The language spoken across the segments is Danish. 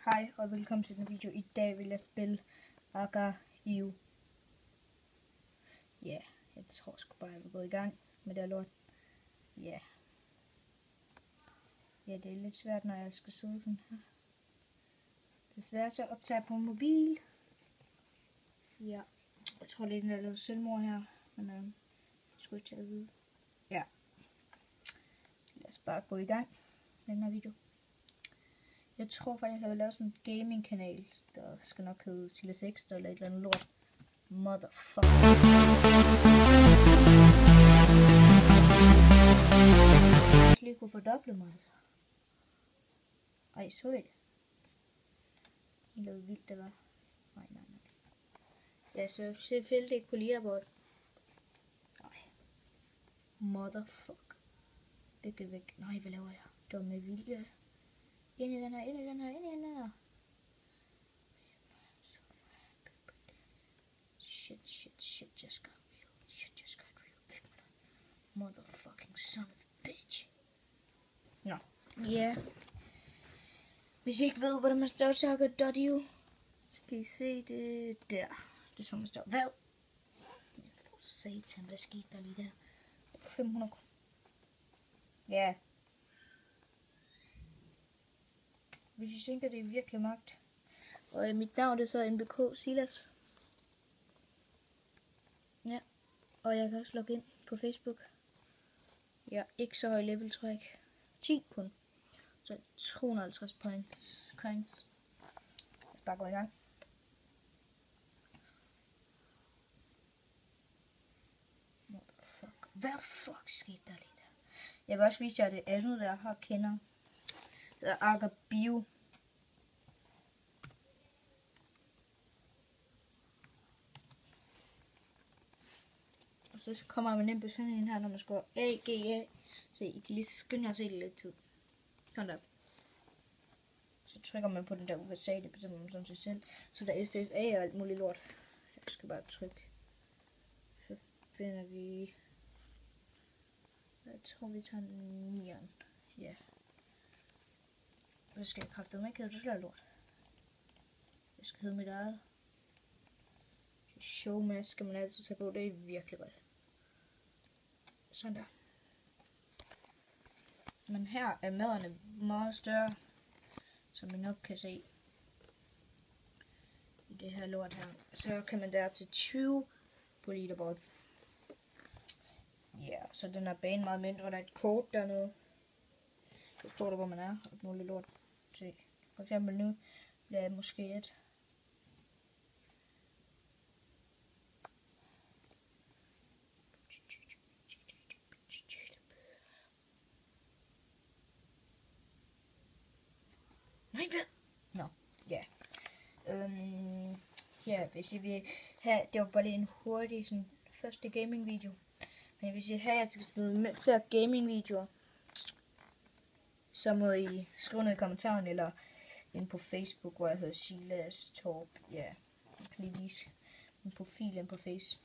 Hej og velkommen til den video. I dag vil jeg spille Agar.io. Ja, jeg tror sgu bare, jeg vil gå i gang med det her lort. Ja, det er lidt svært, når jeg skal sidde sådan her. Desværre så optager på mobil. Ja, jeg tror lidt, at jeg lavede selvmord her. Men jeg skulle ikke tage at vide. Ja, lad os bare gå i gang med den her video. Jeg tror faktisk, at jeg vil lave sådan en gaming-kanal, der skal nok hedde Silas X eller et eller andet lort. Motherfucker. Jeg lige kunne fordoble mig. Ej, så I det? Det er vildt, det var. Nej. Ja, så selvfølgelig ikke på leaderboard. Nej. Motherfucker. Ikke væk. Nej, hvad laver jeg? Det var med vilje. Ind i den her. Shit just got real. Motherfucking son of a bitch. Nå. Ja. Hvis I ikke ved, hvordan man står til Agar.io, så kan I se det der. Det er sådan, man står. Hvad? For satan, hvad skete der lige der? 500 kroner. Ja. Hvis I tænker, det er virkelig magt. Og mit navn det er så NBK Silas. Ja. Og jeg kan også logge ind på Facebook. Ja, ikke så høj level, tror jeg ikke. 10 kun. Så 250 points. Bare gå i gang. Hvad fuck skete der lige der? Jeg vil også vise jer det andet, der har kender. Det er Agar.io. Og så kommer man ind på sådan en her, når man skriver AGA. Så I kan lige skynde jer at se det lidt tid. Sådan der. Så trykker man på den der USA, det bestemmer man sådan sig selv. Så der er FFA og alt muligt lort. Jeg skal bare trykke. Så finder vi... Jeg tror vi tager 9'eren. Ja. Hvad skal jeg kraftedeme ikke hedde? Det er lort. Jeg skal hedde mit eget. Showmask skal man altid tage på. Det er virkelig godt. Sådan der. Men her er maderne meget større, som I nok kan se i det her lort her. Så kan man der op til 20 på leaderboard. Ja, så den er bane meget mindre. Der er et kort dernede. Så står der, hvor man er. Og muligt lort. Se. For eksempel nu bliver jeg måske et. Nej, hvad? Nå, ja. Ja, hvis I vil have, det var bare lige en hurtig sådan, første gaming video. Men hvis I vil have, at jeg skal spille flere gaming videoer, så må I skrive noget i kommentaren, eller ind på Facebook, hvor jeg hedder Silas Torp. Ja, jeg kan lige vise min profil ind på Face.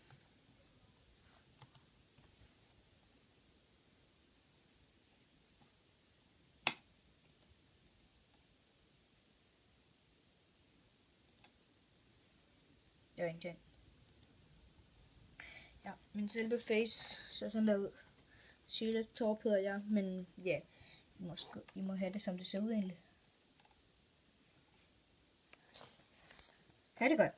Det var ingenting. Ja, min selve face ser sådan der ud. Silas Torp hedder jeg, men ja, I må have det, som det ser ud egentlig. Ha' det godt.